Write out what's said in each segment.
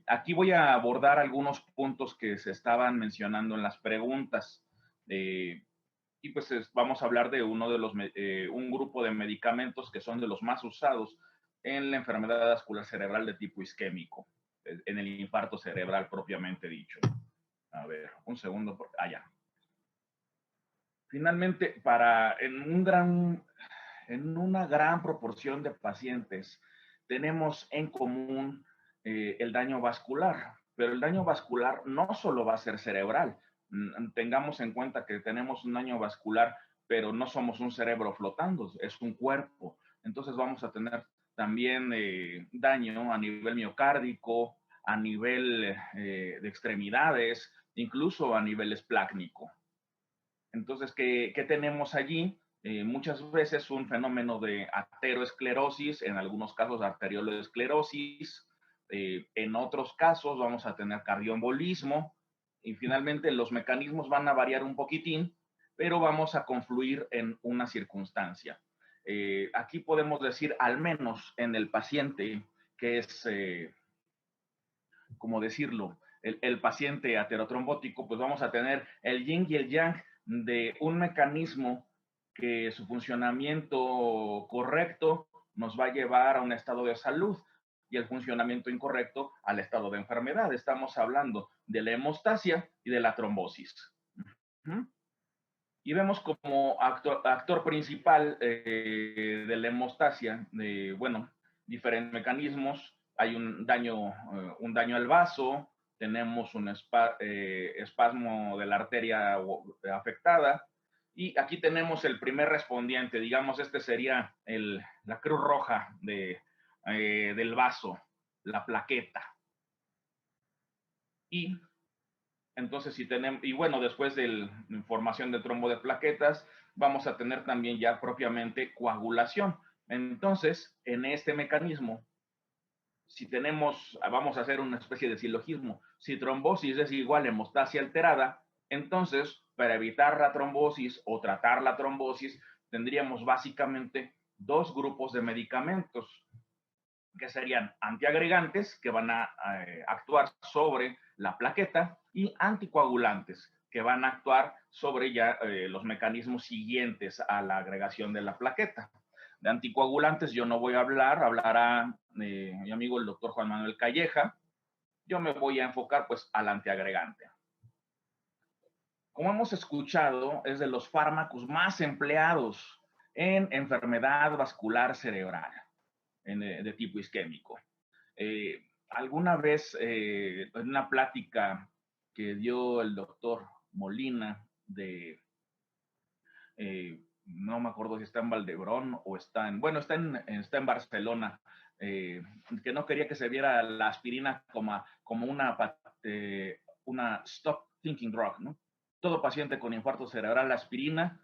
Aquí voy a abordar algunos puntos que se estaban mencionando en las preguntas. Y pues vamos a hablar de un grupo de medicamentos que son de los más usados en la enfermedad vascular cerebral de tipo isquémico, en el infarto cerebral propiamente dicho. A ver, un segundo, ya. Finalmente, en una gran proporción de pacientes tenemos en común el daño vascular, pero el daño vascular no solo va a ser cerebral. Tengamos en cuenta que tenemos un daño vascular, pero no somos un cerebro flotando, es un cuerpo. Entonces vamos a tener también daño a nivel miocárdico, a nivel de extremidades, incluso a nivel esplácnico. Entonces, ¿qué tenemos allí? Muchas veces un fenómeno de ateroesclerosis, en algunos casos arterioloesclerosis, en otros casos vamos a tener cardioembolismo, y finalmente los mecanismos van a variar un poquitín, pero vamos a confluir en una circunstancia. Aquí podemos decir, al menos en el paciente que es, ¿cómo decirlo? El paciente aterotrombótico, pues vamos a tener el yin y el yang de un mecanismo que su funcionamiento correcto nos va a llevar a un estado de salud y el funcionamiento incorrecto al estado de enfermedad. Estamos hablando de la hemostasia y de la trombosis. Y vemos como actor principal de la hemostasia, bueno, diferentes mecanismos. Hay un daño al vaso, tenemos un espasmo de la arteria afectada, y aquí tenemos el primer respondiente, digamos, este sería la cruz roja del vaso, la plaqueta. Y entonces, si tenemos, y bueno, después de la formación de trombo de plaquetas, vamos a tener también ya propiamente coagulación. Entonces, en este mecanismo, si tenemos, vamos a hacer una especie de silogismo, si trombosis es igual a hemostasia alterada, entonces, para evitar la trombosis o tratar la trombosis, tendríamos básicamente dos grupos de medicamentos, que serían antiagregantes, que van a actuar sobre la plaqueta, y anticoagulantes, que van a actuar sobre ya los mecanismos siguientes a la agregación de la plaqueta. De anticoagulantes yo no voy a hablar, hablará mi amigo el doctor Juan Manuel Calleja. Yo me voy a enfocar pues al antiagregante. Como hemos escuchado, es de los fármacos más empleados en enfermedad vascular cerebral de tipo isquémico. Alguna vez en una plática que dio el doctor Molina no me acuerdo si está en Valdebrón o está en Barcelona, que no quería que se viera la aspirina como una stop thinking drug, ¿no? Todo paciente con infarto cerebral, la aspirina,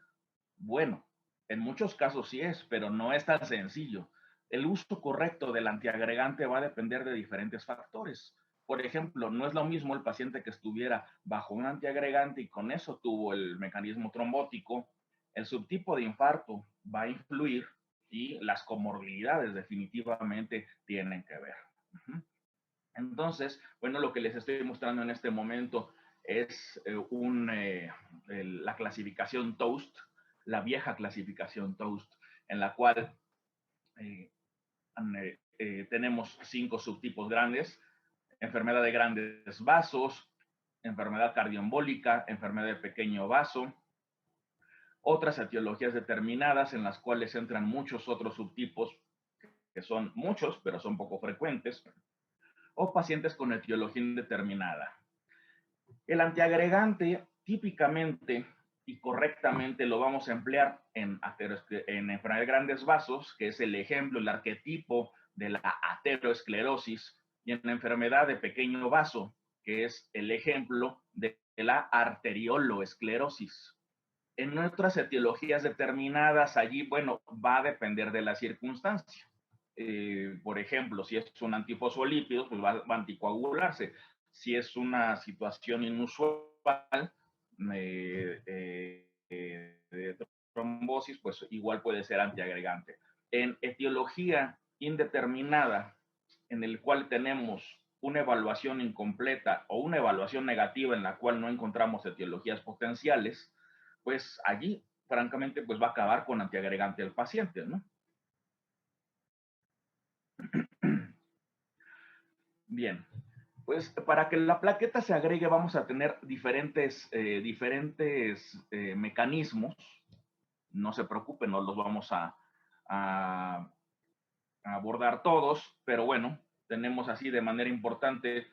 bueno, en muchos casos sí es, pero no es tan sencillo. El uso correcto del antiagregante va a depender de diferentes factores. Por ejemplo, no es lo mismo el paciente que estuviera bajo un antiagregante y con eso tuvo el mecanismo trombótico. El subtipo de infarto va a influir y las comorbilidades definitivamente tienen que ver. Entonces, bueno, lo que les estoy mostrando en este momento es la clasificación TOAST, la vieja clasificación TOAST, en la cual tenemos 5 subtipos grandes: enfermedad de grandes vasos, enfermedad cardioembólica, enfermedad de pequeño vaso, otras etiologías determinadas en las cuales entran muchos otros subtipos, que son muchos, pero son poco frecuentes, o pacientes con etiología indeterminada. El antiagregante típicamente y correctamente lo vamos a emplear en enfermedad de grandes vasos, que es el ejemplo, el arquetipo de la ateroesclerosis, y en la enfermedad de pequeño vaso, que es el ejemplo de la arterioloesclerosis. En otras etiologías determinadas, allí, bueno, va a depender de la circunstancia. Por ejemplo, si es un antifosfolípidos, pues va a anticoagularse. Si es una situación inusual de trombosis, pues igual puede ser antiagregante. En etiología indeterminada, en el cual tenemos una evaluación incompleta o una evaluación negativa en la cual no encontramos etiologías potenciales, pues allí, francamente, pues va a acabar con antiagregante el paciente, ¿no? Bien, pues para que la plaqueta se agregue vamos a tener diferentes mecanismos. No se preocupen, no los vamos a abordar todos, pero bueno, tenemos así de manera importante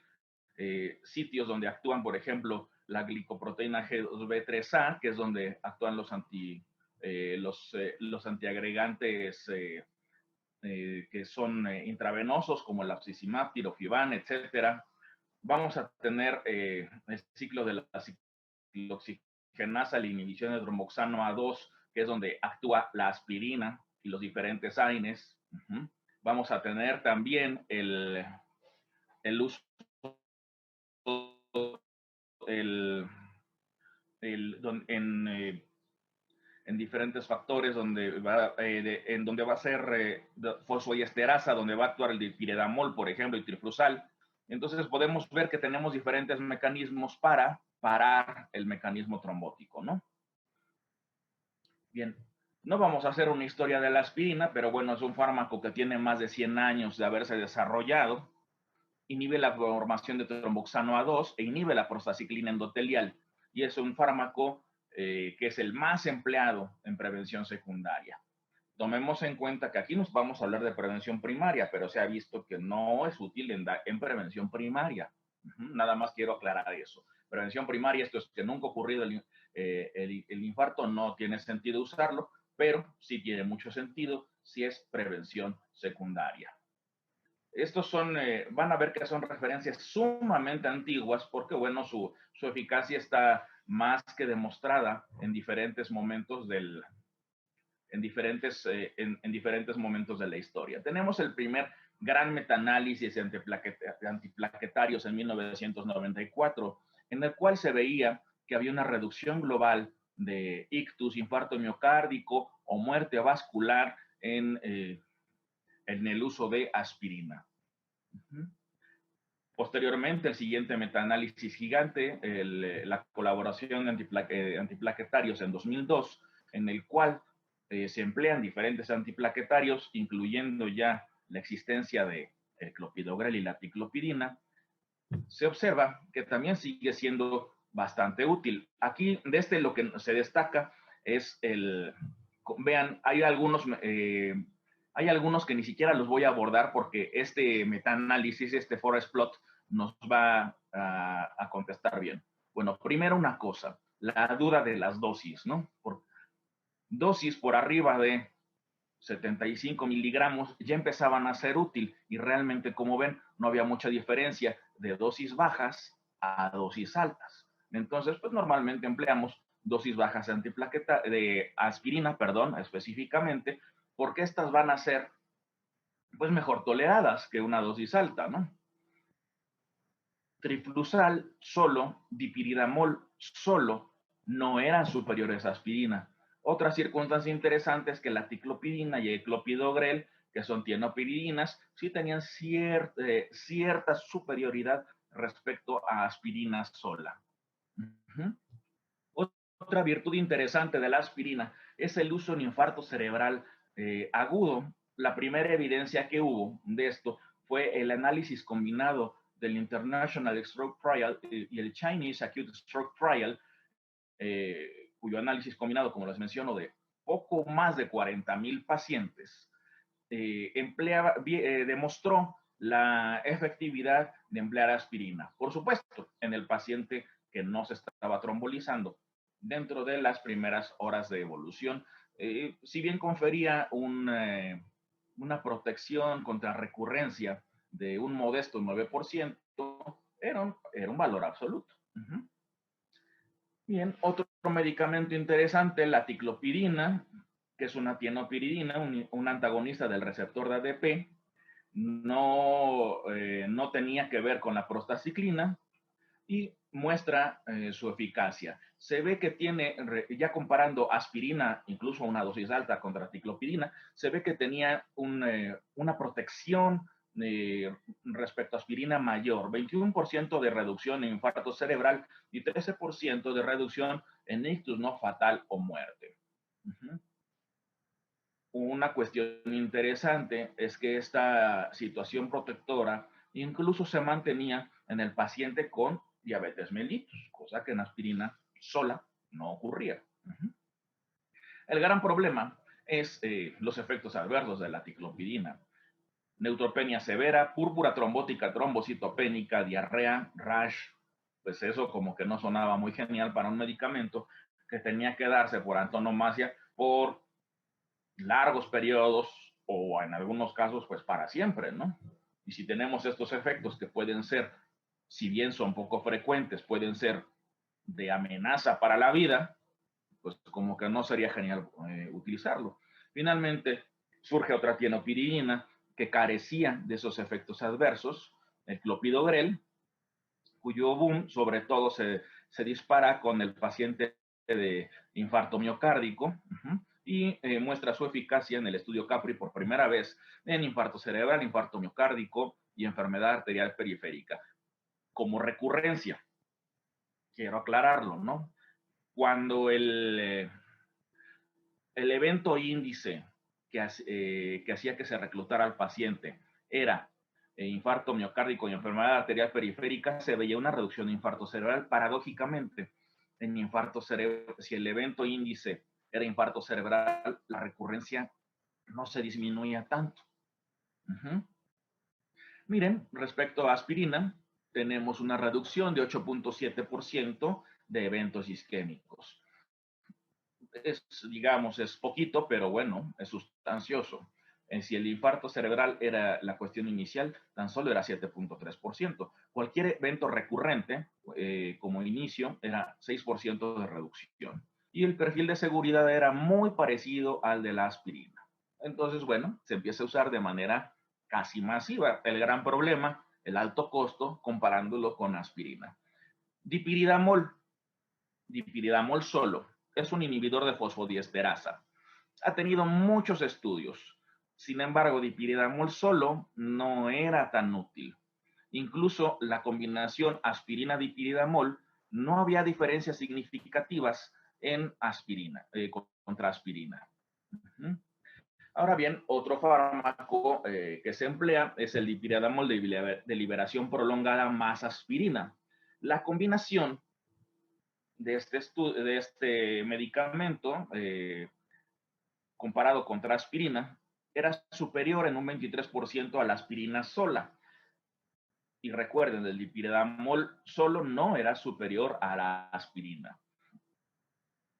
sitios donde actúan, por ejemplo, la glicoproteína G2B3A, que es donde actúan los antiagregantes que son intravenosos, como el abscisimat, tirofiban, etcétera. Vamos a tener el ciclo de la ciclooxigenasa, la inhibición de tromboxano A2, que es donde actúa la aspirina y los diferentes AINES. Vamos a tener también el uso el, en diferentes factores en donde va a ser fosfoiesterasa, donde va a actuar el dipiridamol, por ejemplo, y triflusal. Entonces podemos ver que tenemos diferentes mecanismos para parar el mecanismo trombótico, ¿no? Bien, no vamos a hacer una historia de la aspirina, pero bueno, es un fármaco que tiene más de 100 años de haberse desarrollado. Inhibe la formación de tromboxano A2 e inhibe la prostaciclina endotelial. Y es un fármaco que es el más empleado en prevención secundaria. Tomemos en cuenta que aquí nos vamos a hablar de prevención primaria, pero se ha visto que no es útil en prevención primaria. Nada más quiero aclarar eso. Prevención primaria, esto es que nunca ha ocurrido el infarto, no tiene sentido usarlo, pero sí tiene mucho sentido si es prevención secundaria. Estos van a ver que son referencias sumamente antiguas porque, bueno, su eficacia está más que demostrada en diferentes momentos en diferentes momentos de la historia. Tenemos el primer gran metaanálisis de antiplaquetarios en 1994, en el cual se veía que había una reducción global de ictus, infarto miocárdico o muerte vascular en el uso de aspirina. Posteriormente, el siguiente metaanálisis gigante, la colaboración de antiplaquetarios en 2002, en el cual se emplean diferentes antiplaquetarios, incluyendo ya la existencia de el clopidogrel y la ticlopidina, se observa que también sigue siendo bastante útil. Aquí, de lo que se destaca es vean, hay algunos que ni siquiera los voy a abordar porque este metaanálisis, este forest plot, nos va a contestar bien. Bueno, primero una cosa, la duda de las dosis, ¿no? Dosis por arriba de 75 miligramos ya empezaban a ser útil y realmente, como ven, no había mucha diferencia de dosis bajas a dosis altas. Entonces, pues normalmente empleamos dosis bajas de aspirina, perdón, específicamente, porque estas van a ser pues mejor toleradas que una dosis alta, ¿no? Triflusal solo, dipiridamol solo, no eran superiores a aspirina. Otra circunstancia interesante es que la ticlopidina y el clopidogrel, que son tienopiridinas, sí tenían cierta superioridad respecto a aspirina sola. Otra virtud interesante de la aspirina es el uso en infarto cerebral agudo. La primera evidencia que hubo de esto fue el análisis combinado del International Stroke Trial y el Chinese Acute Stroke Trial, cuyo análisis combinado, como les menciono, de poco más de 40,000 pacientes, demostró la efectividad de emplear aspirina. Por supuesto, en el paciente que no se estaba trombolizando dentro de las primeras horas de evolución, si bien confería una protección contra recurrencia de un modesto 9%, era un valor absoluto. Bien, otro medicamento interesante, la ticlopidina, que es una tienopiridina, un antagonista del receptor de ADP, no tenía que ver con la prostaciclina y muestra su eficacia. Se ve que tiene, ya comparando aspirina, incluso una dosis alta contra ticlopidina, se ve que tenía una protección respecto a aspirina mayor, 21% de reducción en infarto cerebral y 13% de reducción en ictus no fatal o muerte. Una cuestión interesante es que esta situación protectora incluso se mantenía en el paciente con diabetes mellitus, cosa que en aspirina sola no ocurría. El gran problema es los efectos adversos de la ticlopidina. Neutropenia severa, púrpura trombótica, trombocitopénica, diarrea, rash, pues eso como que no sonaba muy genial para un medicamento que tenía que darse por antonomasia por largos periodos o en algunos casos pues para siempre, ¿no? Y si tenemos estos efectos que pueden ser, si bien son poco frecuentes, pueden ser de amenaza para la vida, pues como que no sería genial utilizarlo. Finalmente surge otra tienopiridina que carecía de esos efectos adversos, el clopidogrel, cuyo boom sobre todo se dispara con el paciente de infarto miocárdico y muestra su eficacia en el estudio CAPRI por primera vez en infarto cerebral, infarto miocárdico y enfermedad arterial periférica. Como recurrencia, quiero aclararlo, ¿no? Cuando el evento índice que hacía que se reclutara al paciente era infarto miocárdico y enfermedad arterial periférica, se veía una reducción de infarto cerebral. Paradójicamente, en infarto cerebral, si el evento índice era infarto cerebral, la recurrencia no se disminuía tanto. Miren, respecto a aspirina, tenemos una reducción de 8.7% de eventos isquémicos. Digamos, es poquito, pero bueno, es sustancioso. Si el infarto cerebral era la cuestión inicial, tan solo era 7.3%. Cualquier evento recurrente, como inicio, era 6% de reducción. Y el perfil de seguridad era muy parecido al de la aspirina. Entonces, bueno, se empieza a usar de manera casi masiva. El gran problema, el alto costo, comparándolo con aspirina. Dipiridamol. Dipiridamol solo es un inhibidor de fosfodiesterasa. Ha tenido muchos estudios. Sin embargo, dipiridamol solo no era tan útil. Incluso la combinación aspirina-dipiridamol no había diferencias significativas en aspirina, contra aspirina. Ahora bien, otro fármaco que se emplea es el dipiridamol de liberación prolongada más aspirina. La combinación de este medicamento comparado contra aspirina era superior en un 23% a la aspirina sola. Y recuerden, el dipiridamol solo no era superior a la aspirina.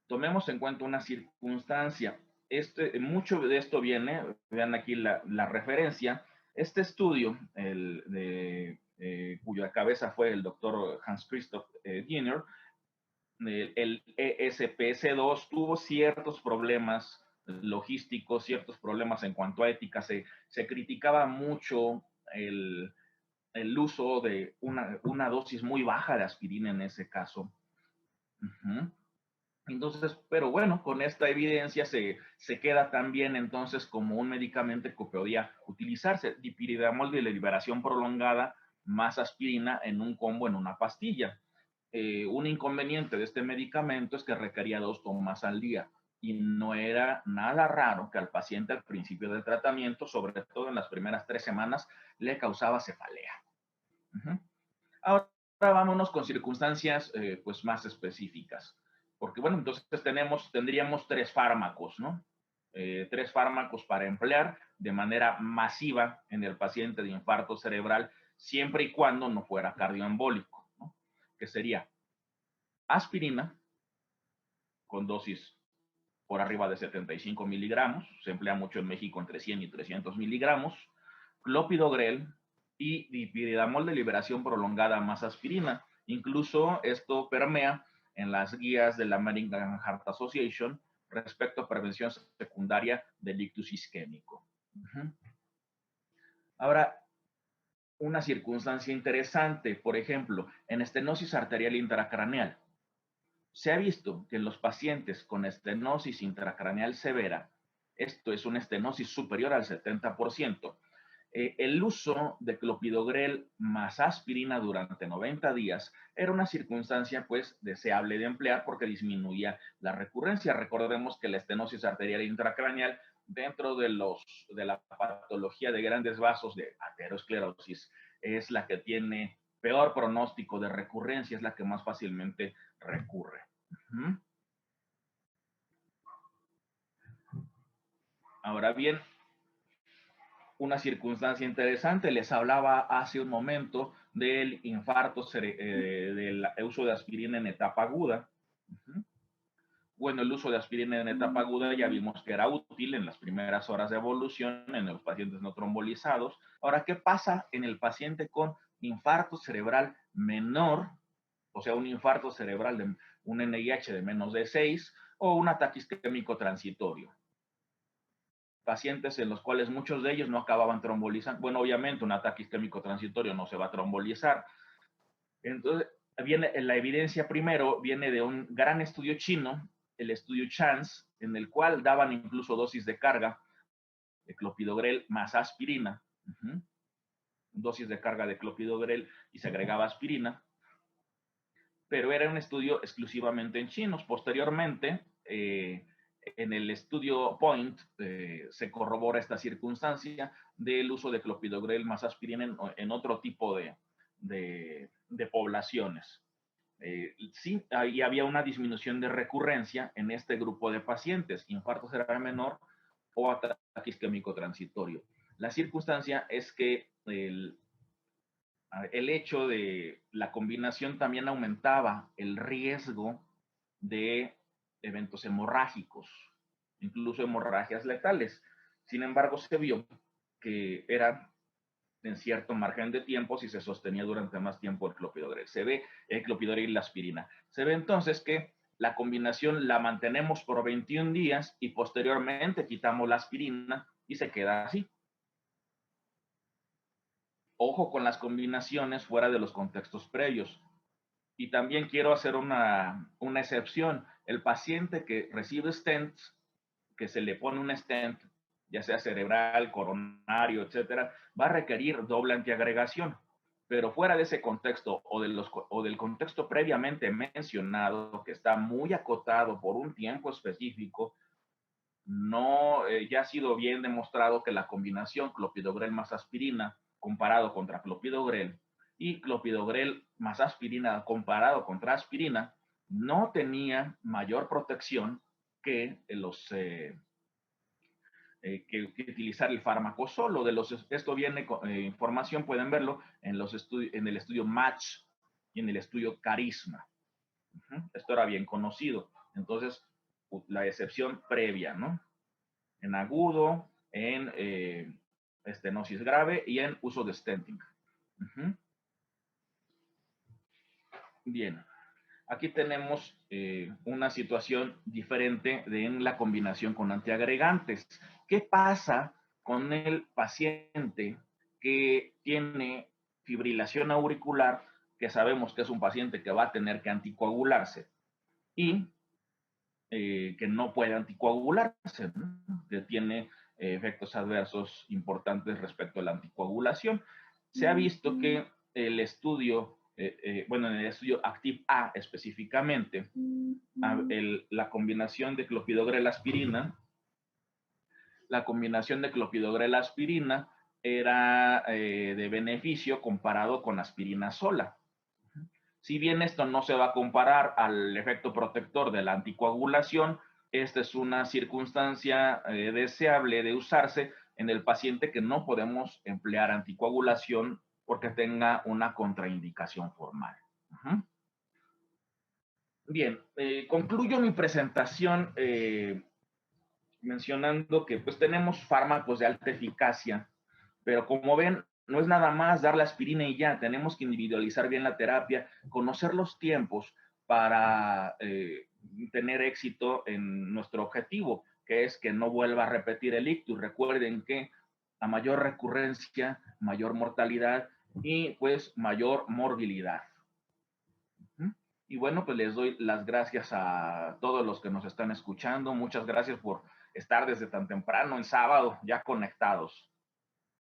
Tomemos en cuenta una circunstancia. Mucho de esto viene, vean aquí la referencia, este estudio, cuya cabeza fue el doctor Hans Christoph Diener, el ESPC2 tuvo ciertos problemas logísticos, ciertos problemas en cuanto a ética. Se criticaba mucho el uso de una dosis muy baja de aspirina en ese caso. Entonces, pero bueno, con esta evidencia se queda también entonces como un medicamento que podía utilizarse, dipiridamol de liberación prolongada más aspirina en un combo en una pastilla. Un inconveniente de este medicamento es que requería 2 tomas al día y no era nada raro que al paciente al principio del tratamiento, sobre todo en las primeras 3 semanas, le causaba cefalea. Ahora vámonos con circunstancias pues más específicas, porque bueno, entonces tendríamos 3 fármacos, ¿no? 3 fármacos para emplear de manera masiva en el paciente de infarto cerebral, siempre y cuando no fuera cardioembólico, ¿no? Que sería aspirina con dosis por arriba de 75 miligramos, se emplea mucho en México entre 100 y 300 miligramos, clopidogrel y dipiridamol de liberación prolongada más aspirina. Incluso esto permea en las guías de la American Heart Association respecto a prevención secundaria del ictus isquémico. Ahora, una circunstancia interesante, por ejemplo, en estenosis arterial intracraneal. Se ha visto que en los pacientes con estenosis intracraneal severa, esto es una estenosis superior al 70%, El uso de clopidogrel más aspirina durante 90 días era una circunstancia pues deseable de emplear porque disminuía la recurrencia. Recordemos que la estenosis arterial intracraneal dentro de la patología de grandes vasos de aterosclerosis es la que tiene peor pronóstico de recurrencia, es la que más fácilmente recurre. Ahora bien, una circunstancia interesante, les hablaba hace un momento del infarto, del uso de aspirina en etapa aguda. Bueno, el uso de aspirina en etapa aguda ya vimos que era útil en las primeras horas de evolución en los pacientes no trombolizados. Ahora, ¿qué pasa en el paciente con infarto cerebral menor? O sea, un infarto cerebral de un NIH de menos de 6 o un ataque isquémico transitorio. Pacientes en los cuales muchos de ellos no acababan trombolizando. Bueno, obviamente un ataque isquémico transitorio no se va a trombolizar. Entonces, viene la evidencia primero, viene de un gran estudio chino, el estudio Chance, en el cual daban incluso dosis de carga de clopidogrel más aspirina, dosis de carga de clopidogrel y se agregaba aspirina, pero era un estudio exclusivamente en chinos. Posteriormente, en el estudio Point se corrobora esta circunstancia del uso de clopidogrel más aspirina en otro tipo de poblaciones. Sí, ahí había una disminución de recurrencia en este grupo de pacientes, infarto cerebral menor o ataque isquémico transitorio. La circunstancia es que el hecho de la combinación también aumentaba el riesgo de eventos hemorrágicos, incluso hemorragias letales. Sin embargo, se vio que era en cierto margen de tiempo si se sostenía durante más tiempo el clopidogrel. Se ve el clopidogrel y la aspirina. Se ve entonces que la combinación la mantenemos por 21 días y posteriormente quitamos la aspirina y se queda así. Ojo con las combinaciones fuera de los contextos previos. Y también quiero hacer una excepción. El paciente que recibe stents, que se le pone un stent, ya sea cerebral, coronario, etcétera, va a requerir doble antiagregación. Pero fuera de ese contexto o del contexto previamente mencionado, que está muy acotado por un tiempo específico, no, ya ha sido bien demostrado que la combinación clopidogrel más aspirina comparado contra clopidogrel y clopidogrel más aspirina comparado contra aspirina no tenía mayor protección que que utilizar el fármaco solo. Esto viene con información, pueden verlo en el estudio Match y en el estudio Carisma. Esto era bien conocido. Entonces, la excepción previa, ¿no? En agudo, en estenosis grave y en uso de stenting. Bien, aquí tenemos una situación diferente en la combinación con antiagregantes. ¿Qué pasa con el paciente que tiene fibrilación auricular, que sabemos que es un paciente que va a tener que anticoagularse y que no puede anticoagularse, ¿no? Que tiene efectos adversos importantes respecto a la anticoagulación? Se ha visto que el estudio, bueno, en el estudio ACTIV-A específicamente, la combinación de clopidogrel-aspirina, era de beneficio comparado con aspirina sola. Si bien esto no se va a comparar al efecto protector de la anticoagulación, esta es una circunstancia deseable de usarse en el paciente que no podemos emplear anticoagulación porque tenga una contraindicación formal. Bien, concluyo mi presentación mencionando que pues tenemos fármacos de alta eficacia, pero como ven, no es nada más dar la aspirina y ya, tenemos que individualizar bien la terapia, conocer los tiempos para tener éxito en nuestro objetivo, que es que no vuelva a repetir el ictus. Recuerden que a mayor recurrencia, mayor mortalidad y pues mayor morbilidad. Y bueno, pues les doy las gracias a todos los que nos están escuchando. Muchas gracias por estar desde tan temprano, en sábado, ya conectados.